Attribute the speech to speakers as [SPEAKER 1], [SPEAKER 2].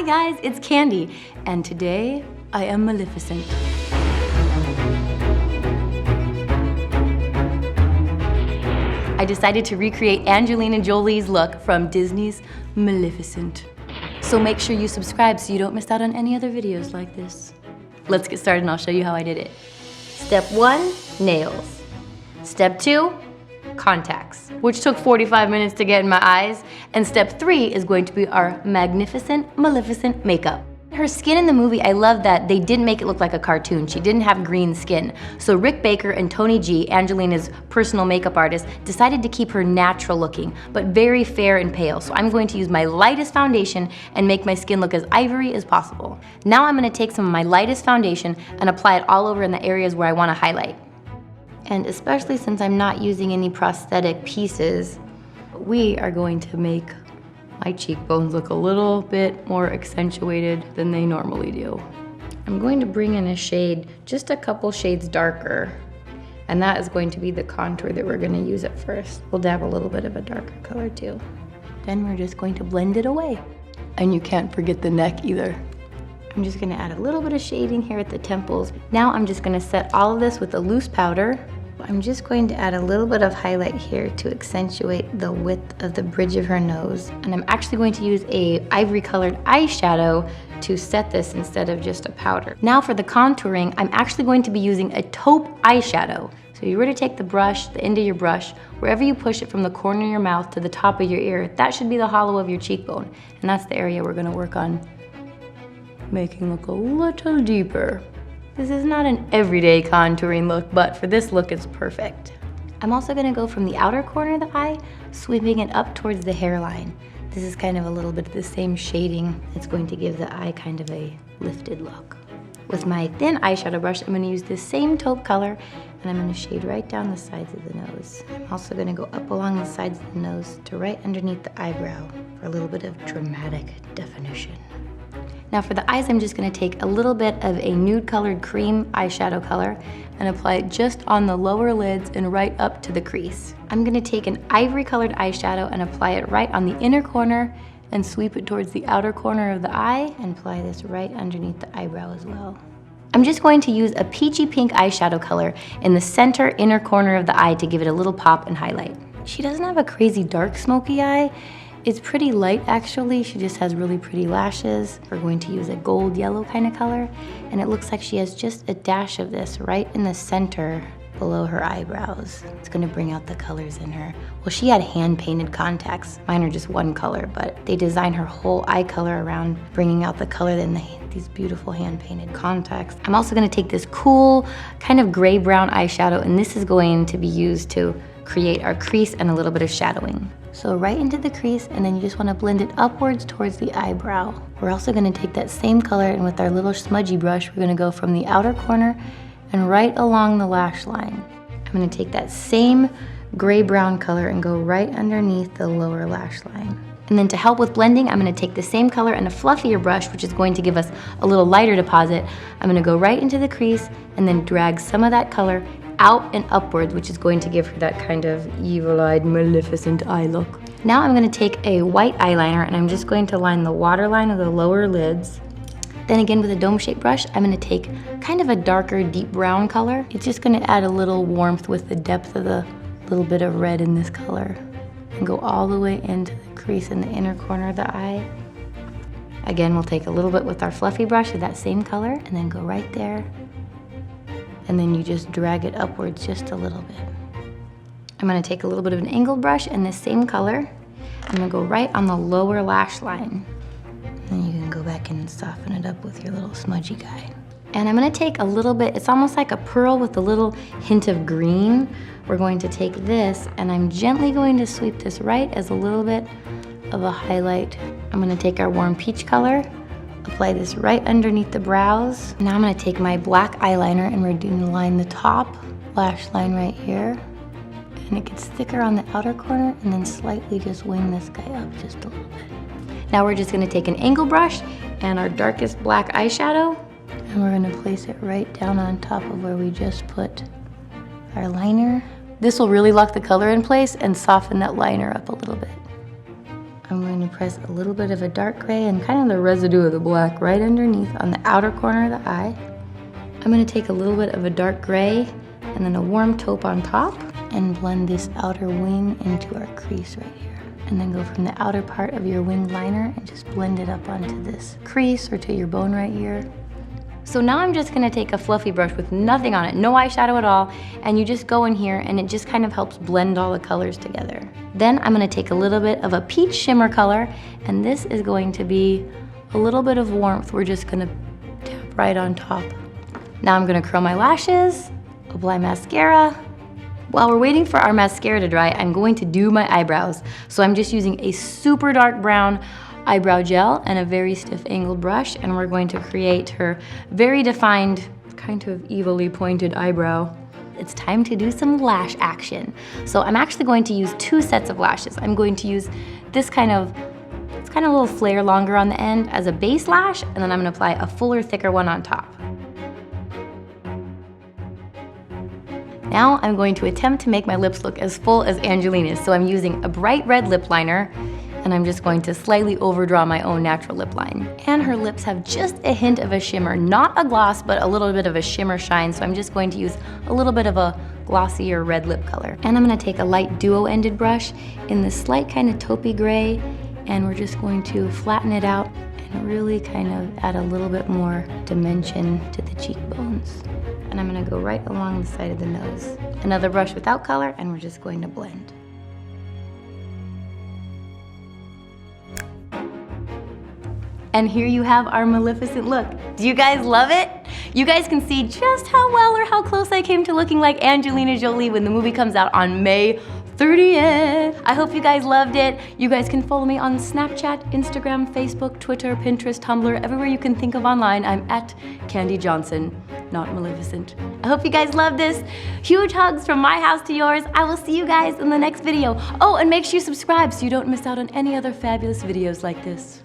[SPEAKER 1] guys, it's Kandee, and today I am Maleficent. I decided to recreate Angelina Jolie's look from Disney's Maleficent. So make sure you subscribe so you don't miss out on any other videos like this. Let's get started and I'll show you how I did it. Step 1, nails. Step 2, contacts, which took 45 minutes to get in my eyes. And step 3 is going to be our magnificent Maleficent makeup. Her skin in the movie, I love that they didn't make it look like a cartoon. She didn't have green skin. So Rick Baker and Tony G, Angelina's personal makeup artist, decided to keep her natural looking, but very fair and pale. So I'm going to use my lightest foundation and make my skin look as ivory as possible. Now I'm gonna take some of my lightest foundation and apply it all over in the areas where I wanna highlight. And especially since I'm not using any prosthetic pieces, we are going to make my cheekbones look a little bit more accentuated than they normally do. I'm going to bring in a shade just a couple shades darker, and that is going to be the contour that we're gonna use at first. We'll dab a little bit of a darker color too. Then we're just going to blend it away. And you can't forget the neck either. I'm just gonna add a little bit of shading here at the temples. Now I'm just gonna set all of this with a loose powder. I'm just going to add a little bit of highlight here to accentuate the width of the bridge of her nose. And I'm actually going to use a ivory colored eyeshadow to set this instead of just a powder. Now for the contouring, I'm actually going to be using a taupe eyeshadow. So you were to take the brush, the end of your brush, wherever you push it from the corner of your mouth to the top of your ear, that should be the hollow of your cheekbone. And that's the area we're gonna work on making look a little deeper. This is not an everyday contouring look, but for this look, it's perfect. I'm also gonna go from the outer corner of the eye, sweeping it up towards the hairline. This is kind of a little bit of the same shading. It's going to give the eye kind of a lifted look. With my thin eyeshadow brush, I'm gonna use this same taupe color, and I'm gonna shade right down the sides of the nose. I'm also gonna go up along the sides of the nose to right underneath the eyebrow for a little bit of dramatic definition. Now for the eyes, I'm just gonna take a little bit of a nude colored cream eyeshadow color and apply it just on the lower lids and right up to the crease. I'm gonna take an ivory colored eyeshadow and apply it right on the inner corner and sweep it towards the outer corner of the eye and apply this right underneath the eyebrow as well. I'm just going to use a peachy pink eyeshadow color in the center inner corner of the eye to give it a little pop and highlight. She doesn't have a crazy dark smoky eye. It's pretty light actually. She just has really pretty lashes. We're going to use a gold yellow kind of color, and it looks like she has just a dash of this right in the center below her eyebrows. It's gonna bring out the colors in her. Well, she had hand-painted contacts. Mine are just one color, but they designed her whole eye color around bringing out the color in these beautiful hand-painted contacts. I'm also gonna take this cool kind of gray-brown eyeshadow, and this is going to be used to create our crease and a little bit of shadowing. So right into the crease, and then you just wanna blend it upwards towards the eyebrow. We're also gonna take that same color, and with our little smudgy brush, we're gonna go from the outer corner and right along the lash line. I'm gonna take that same gray-brown color and go right underneath the lower lash line. And then to help with blending, I'm gonna take the same color and a fluffier brush, which is going to give us a little lighter deposit. I'm gonna go right into the crease and then drag some of that color out and upwards, which is going to give her that kind of evil-eyed, Maleficent eye look. Now I'm gonna take a white eyeliner and I'm just going to line the waterline of the lower lids. Then again with a dome-shaped brush, I'm gonna take kind of a darker, deep brown color. It's just gonna add a little warmth with the depth of the little bit of red in this color. And go all the way into the crease in the inner corner of the eye. Again, we'll take a little bit with our fluffy brush of that same color and then go right there. And then you just drag it upwards just a little bit. I'm gonna take a little bit of an angled brush in this same color. I'm gonna go right on the lower lash line. And then you can go back in and soften it up with your little smudgy guy. And I'm gonna take a little bit, it's almost like a pearl with a little hint of green. We're going to take this and I'm gently going to sweep this right as a little bit of a highlight. I'm gonna take our warm peach color, apply this right underneath the brows. Now I'm gonna take my black eyeliner and we're gonna line the top lash line right here. And it gets thicker on the outer corner and then slightly just wing this guy up just a little bit. Now we're just gonna take an angle brush and our darkest black eyeshadow and we're gonna place it right down on top of where we just put our liner. This will really lock the color in place and soften that liner up a little bit. I'm going to press a little bit of a dark gray and kind of the residue of the black right underneath on the outer corner of the eye. I'm going to take a little bit of a dark gray and then a warm taupe on top and blend this outer wing into our crease right here. And then go from the outer part of your wing liner and just blend it up onto this crease or to your bone right here. So now I'm just gonna take a fluffy brush with nothing on it, no eyeshadow at all, and you just go in here and it just kind of helps blend all the colors together. Then I'm gonna take a little bit of a peach shimmer color, and this is going to be a little bit of warmth. We're just gonna tap right on top. Now I'm gonna curl my lashes, apply mascara. While we're waiting for our mascara to dry, I'm going to do my eyebrows. So I'm just using a super dark brown eyebrow gel and a very stiff angled brush, and we're going to create her very defined, kind of evilly pointed eyebrow. It's time to do some lash action. So I'm actually going to use 2 sets of lashes. I'm going to use this kind of, it's kind of a little flare longer on the end as a base lash, and then I'm gonna apply a fuller, thicker one on top. Now I'm going to attempt to make my lips look as full as Angelina's. So I'm using a bright red lip liner, and I'm just going to slightly overdraw my own natural lip line. And her lips have just a hint of a shimmer, not a gloss, but a little bit of a shimmer shine, so I'm just going to use a little bit of a glossier red lip color. And I'm gonna take a light duo-ended brush in this slight kind of taupey gray, and we're just going to flatten it out and really kind of add a little bit more dimension to the cheekbones. And I'm gonna go right along the side of the nose. Another brush without color, and we're just going to blend. And here you have our Maleficent look. Do you guys love it? You guys can see just how well or how close I came to looking like Angelina Jolie when the movie comes out on May 30th. I hope you guys loved it. You guys can follow me on Snapchat, Instagram, Facebook, Twitter, Pinterest, Tumblr, everywhere you can think of online. I'm at Kandee Johnson, not Maleficent. I hope you guys loved this. Huge hugs from my house to yours. I will see you guys in the next video. Oh, and make sure you subscribe so you don't miss out on any other fabulous videos like this.